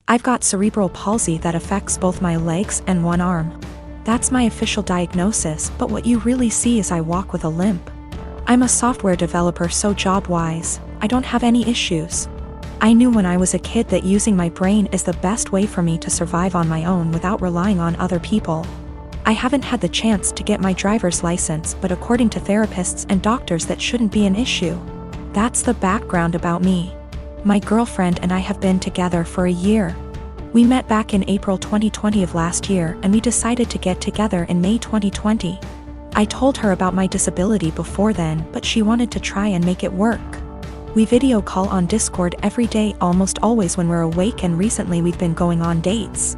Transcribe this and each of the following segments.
I've got cerebral palsy that affects both my legs and one arm. That's my official diagnosis, but what you really see is I walk with a limp. I'm a software developer, so job-wise, I don't have any issues. I knew when I was a kid that using my brain is the best way for me to survive on my own without relying on other people. I haven't had the chance to get my driver's license, but according to therapists and doctors that shouldn't be an issue. That's the background about me. My girlfriend and I have been together for a year. We met back in April 2020 of last year, and we decided to get together in May 2020. I told her about my disability before then, but she wanted to try and make it work. We video call on Discord every day, almost always when we're awake, and recently we've been going on dates.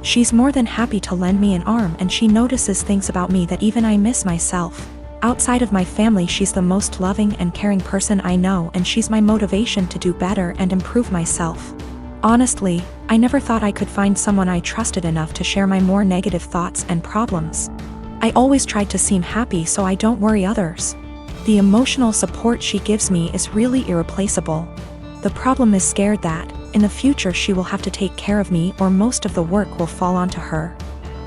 She's more than happy to lend me an arm, and she notices things about me that even I miss myself. Outside of my family, she's the most loving and caring person I know, and she's my motivation to do better and improve myself. Honestly, I never thought I could find someone I trusted enough to share my more negative thoughts and problems. I always tried to seem happy so I don't worry others. The emotional support she gives me is really irreplaceable. The problem is scared that, in the future, she will have to take care of me, or most of the work will fall onto her.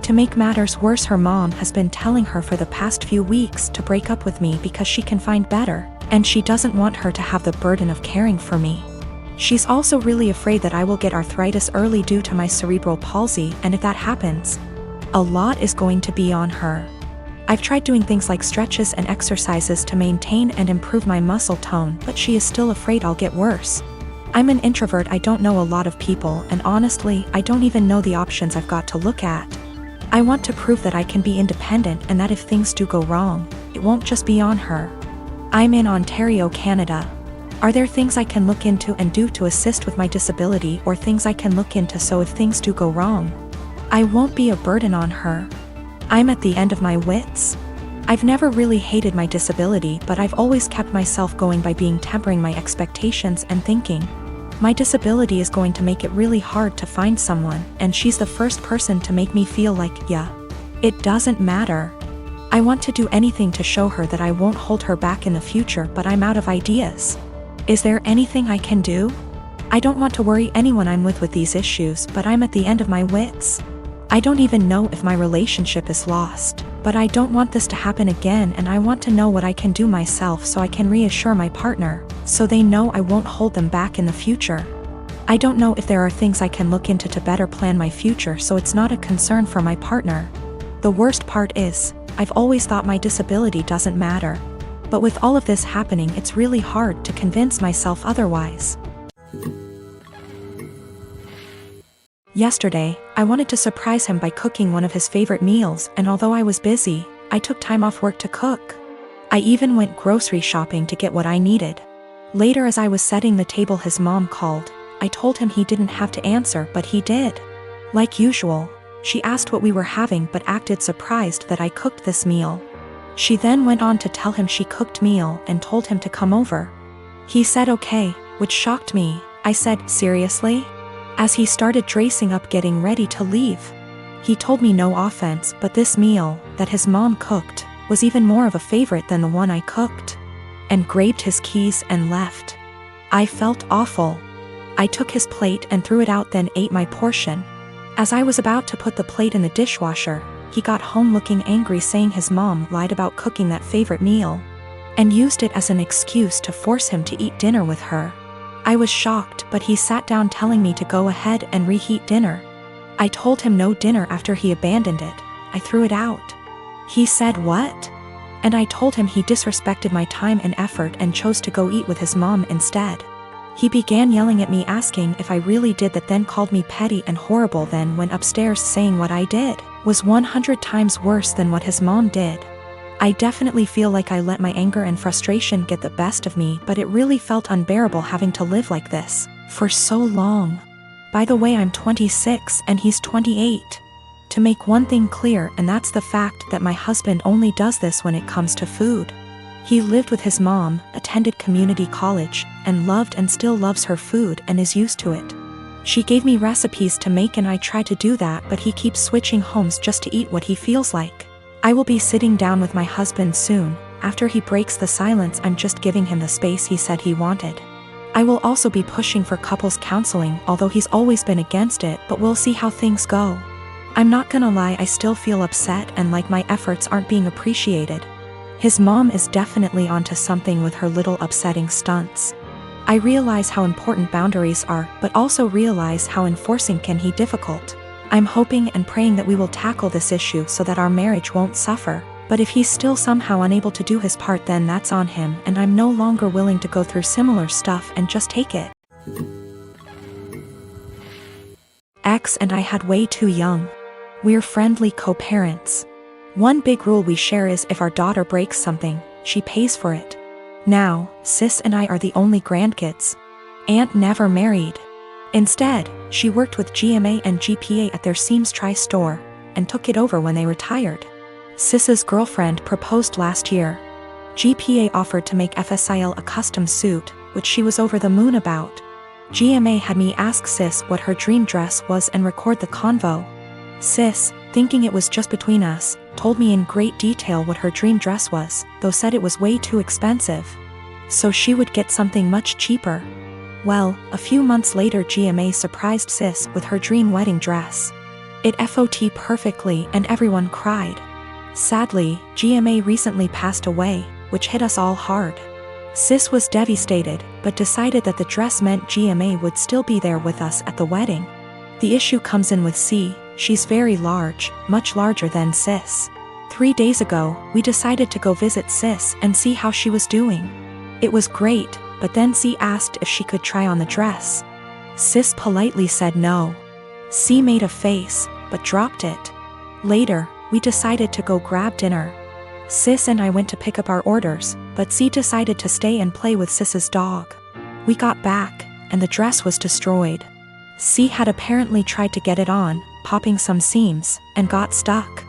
To make matters worse, her mom has been telling her for the past few weeks to break up with me because she can find better, and she doesn't want her to have the burden of caring for me. She's also really afraid that I will get arthritis early due to my cerebral palsy, and if that happens, a lot is going to be on her. I've tried doing things like stretches and exercises to maintain and improve my muscle tone, but she is still afraid I'll get worse. I'm an introvert, I don't know a lot of people, and honestly, I don't even know the options I've got to look at. I want to prove that I can be independent and that if things do go wrong, it won't just be on her. I'm in Ontario, Canada. Are there things I can look into and do to assist with my disability, or things I can look into so if things do go wrong, I won't be a burden on her? I'm at the end of my wits. I've never really hated my disability, but I've always kept myself going by tempering my expectations and thinking, my disability is going to make it really hard to find someone, and she's the first person to make me feel like, yeah, it doesn't matter. I want to do anything to show her that I won't hold her back in the future, but I'm out of ideas. Is there anything I can do? I don't want to worry anyone I'm with these issues, but I'm at the end of my wits. I don't even know if my relationship is lost, but I don't want this to happen again, and I want to know what I can do myself so I can reassure my partner, so they know I won't hold them back in the future. I don't know if there are things I can look into to better plan my future so it's not a concern for my partner. The worst part is, I've always thought my disability doesn't matter. But with all of this happening, it's really hard to convince myself otherwise. Yesterday, I wanted to surprise him by cooking one of his favorite meals, and although I was busy, I took time off work to cook. I even went grocery shopping to get what I needed. Later, as I was setting the table, his mom called. I told him he didn't have to answer, but he did. Like usual, she asked what we were having but acted surprised that I cooked this meal. She then went on to tell him she cooked meal and told him to come over. He said okay, which shocked me. I said, seriously? As he started dressing up getting ready to leave. He told me no offense, but this meal, that his mom cooked, was even more of a favorite than the one I cooked. And grabbed his keys and left. I felt awful. I took his plate and threw it out, then ate my portion. As I was about to put the plate in the dishwasher, he got home looking angry, saying his mom lied about cooking that favorite meal, and used it as an excuse to force him to eat dinner with her. I was shocked, but he sat down telling me to go ahead and reheat dinner. I told him no dinner after he abandoned it. I threw it out. He said what? And I told him he disrespected my time and effort and chose to go eat with his mom instead. He began yelling at me, asking if I really did that, then called me petty and horrible, then went upstairs saying what I did was 100 times worse than what his mom did. I definitely feel like I let my anger and frustration get the best of me, but it really felt unbearable having to live like this for so long. By the way, I'm 26 and he's 28. To make one thing clear, and that's the fact that my husband only does this when it comes to food. He lived with his mom, attended community college, and loved and still loves her food and is used to it. She gave me recipes to make and I try to do that, but he keeps switching homes just to eat what he feels like. I will be sitting down with my husband soon. After he breaks the silence, I'm just giving him the space he said he wanted. I will also be pushing for couples counseling, although he's always been against it, but we'll see how things go. I'm not gonna lie, I still feel upset and like my efforts aren't being appreciated. His mom is definitely onto something with her little upsetting stunts. I realize how important boundaries are, but also realize how enforcing can be difficult. I'm hoping and praying that we will tackle this issue so that our marriage won't suffer, but if he's still somehow unable to do his part, then that's on him, and I'm no longer willing to go through similar stuff and just take it. Ex and I had way too young. We're friendly co-parents. One big rule we share is if our daughter breaks something, she pays for it. Now, sis and I are the only grandkids. Aunt never married. Instead, she worked with GMA and GPA at their Seams Tri-store, and took it over when they retired. Sis's girlfriend proposed last year. GPA offered to make FSIL a custom suit, which she was over the moon about. GMA had me ask Sis what her dream dress was and record the convo. Sis, thinking it was just between us, told me in great detail what her dream dress was, though said it was way too expensive. So she would get something much cheaper. Well, a few months later GMA surprised Sis with her dream wedding dress. It FOT perfectly and everyone cried. Sadly, GMA recently passed away, which hit us all hard. Sis was devastated, but decided that the dress meant GMA would still be there with us at the wedding. The issue comes in with C. She's very large, much larger than Sis. 3 days ago, we decided to go visit Sis and see how she was doing. It was great, but then C asked if she could try on the dress. Sis politely said no. C made a face, but dropped it. Later, we decided to go grab dinner. Sis and I went to pick up our orders, but C decided to stay and play with Sis's dog. We got back, and the dress was destroyed. C had apparently tried to get it on, popping some seams, and got stuck.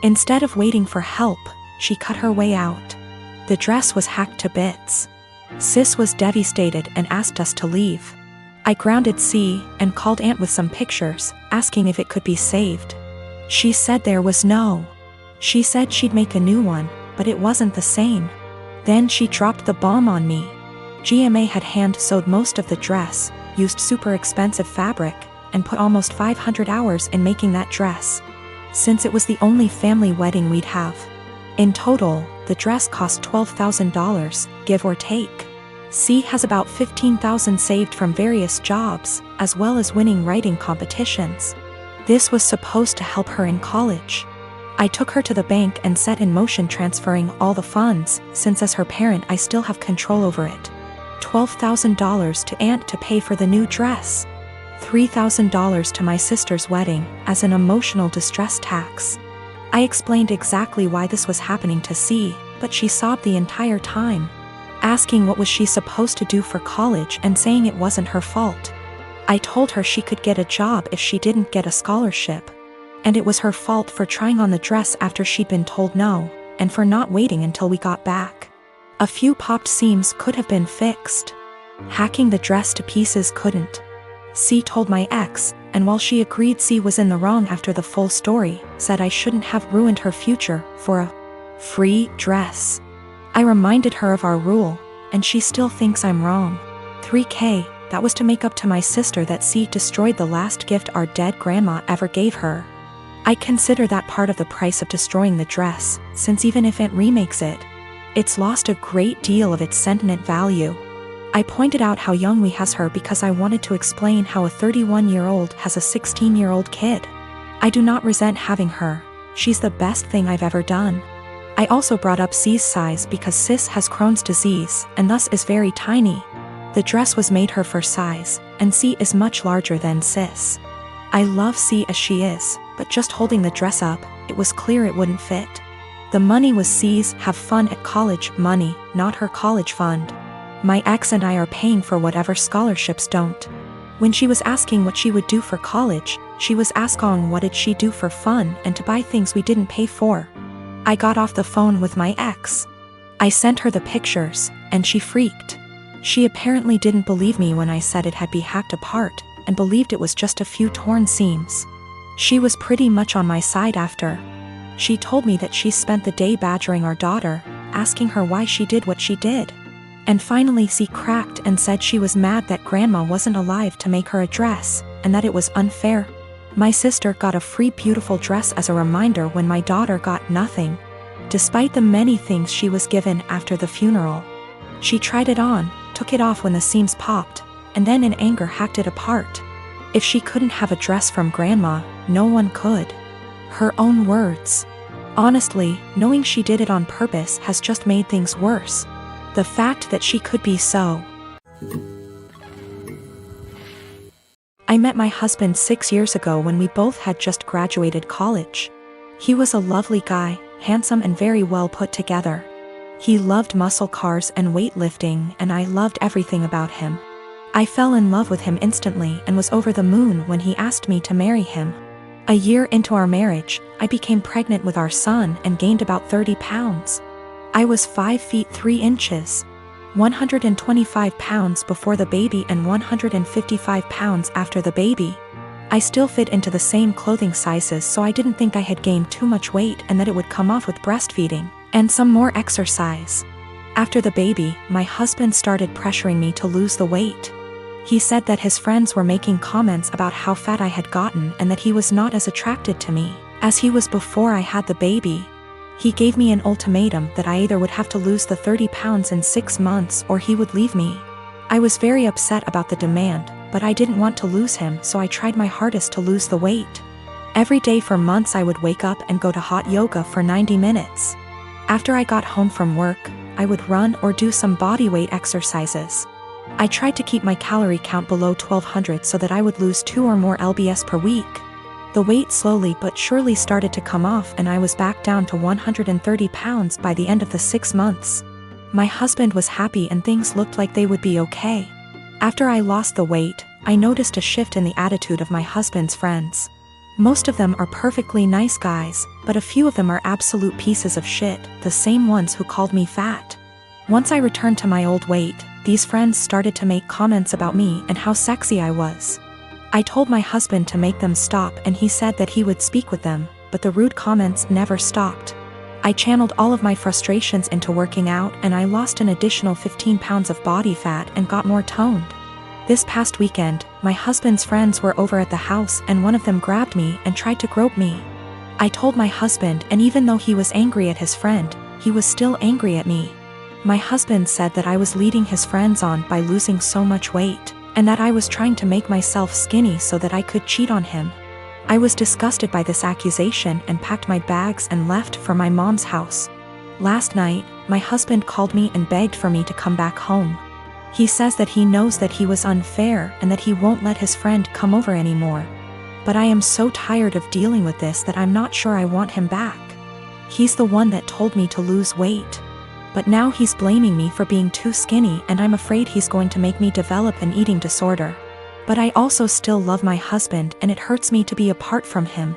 Instead of waiting for help, she cut her way out. The dress was hacked to bits. Sis was devastated and asked us to leave. I grounded C and called Aunt with some pictures, asking if it could be saved. She said there was no. She said she'd make a new one, but it wasn't the same. Then she dropped the bomb on me. GMA had hand-sewed most of the dress, used super expensive fabric, and put almost 500 hours in making that dress. Since it was the only family wedding we'd have. In total, the dress cost $12,000, give or take. C has about $15,000 saved from various jobs, as well as winning writing competitions. This was supposed to help her in college. I took her to the bank and set in motion transferring all the funds, since as her parent I still have control over it. $12,000 to Aunt to pay for the new dress. $3,000 to my sister's wedding, as an emotional distress tax. I explained exactly why this was happening to C, but she sobbed the entire time, asking what was she supposed to do for college and saying it wasn't her fault. I told her she could get a job if she didn't get a scholarship. And it was her fault for trying on the dress after she'd been told no, and for not waiting until we got back. A few popped seams could have been fixed. Hacking the dress to pieces couldn't. C told my ex, and while she agreed C was in the wrong after the full story, said I shouldn't have ruined her future for a free dress. I reminded her of our rule, and she still thinks I'm wrong. $3,000, that was to make up to my sister that C destroyed the last gift our dead grandma ever gave her. I consider that part of the price of destroying the dress, since even if Aunt remakes it, it's lost a great deal of its sentiment value. I pointed out how young we has her because I wanted to explain how a 31-year-old has a 16-year-old kid. I do not resent having her. She's the best thing I've ever done. I also brought up C's size because Sis has Crohn's disease and thus is very tiny. The dress was made her for size, and C is much larger than Sis. I love C as she is, but just holding the dress up, it was clear it wouldn't fit. The money was C's have fun at college money, not her college fund. My ex and I are paying for whatever scholarships don't. When she was asking what she would do for college, she was asking what did she do for fun and to buy things we didn't pay for. I got off the phone with my ex. I sent her the pictures, and she freaked. She apparently didn't believe me when I said it had been hacked apart, and believed it was just a few torn seams. She was pretty much on my side after. She told me that she spent the day badgering our daughter, asking her why she did what she did. And finally she cracked and said she was mad that grandma wasn't alive to make her a dress, and that it was unfair. My sister got a free beautiful dress as a reminder when my daughter got nothing, despite the many things she was given after the funeral. She tried it on, took it off when the seams popped, and then in anger hacked it apart. If she couldn't have a dress from grandma, no one could. Her own words. Honestly, knowing she did it on purpose has just made things worse. The fact that she could be so. I met my husband 6 years ago when we both had just graduated college. He was a lovely guy, handsome and very well put together. He loved muscle cars and weightlifting, and I loved everything about him. I fell in love with him instantly and was over the moon when he asked me to marry him. A year into our marriage, I became pregnant with our son and gained about 30 pounds. I was 5 feet 3 inches, 125 pounds before the baby and 155 pounds after the baby. I still fit into the same clothing sizes, so I didn't think I had gained too much weight and that it would come off with breastfeeding and some more exercise. After the baby, my husband started pressuring me to lose the weight. He said that his friends were making comments about how fat I had gotten and that he was not as attracted to me as he was before I had the baby. He gave me an ultimatum that I either would have to lose the 30 pounds in 6 months or he would leave me. I was very upset about the demand, but I didn't want to lose him, so I tried my hardest to lose the weight. Every day for months I would wake up and go to hot yoga for 90 minutes. After I got home from work, I would run or do some bodyweight exercises. I tried to keep my calorie count below 1200 so that I would lose 2 or more lbs per week. The weight slowly but surely started to come off and I was back down to 130 pounds by the end of the 6 months. My husband was happy and things looked like they would be okay. After I lost the weight, I noticed a shift in the attitude of my husband's friends. Most of them are perfectly nice guys, but a few of them are absolute pieces of shit, the same ones who called me fat. Once I returned to my old weight, these friends started to make comments about me and how sexy I was. I told my husband to make them stop and he said that he would speak with them, but the rude comments never stopped. I channeled all of my frustrations into working out and I lost an additional 15 pounds of body fat and got more toned. This past weekend, my husband's friends were over at the house and one of them grabbed me and tried to grope me. I told my husband, and even though he was angry at his friend, he was still angry at me. My husband said that I was leading his friends on by losing so much weight, and that I was trying to make myself skinny so that I could cheat on him. I was disgusted by this accusation and packed my bags and left for my mom's house. Last night, my husband called me and begged for me to come back home. He says that he knows that he was unfair and that he won't let his friend come over anymore. But I am so tired of dealing with this that I'm not sure I want him back. He's the one that told me to lose weight. But now he's blaming me for being too skinny and I'm afraid he's going to make me develop an eating disorder. But I also still love my husband and it hurts me to be apart from him.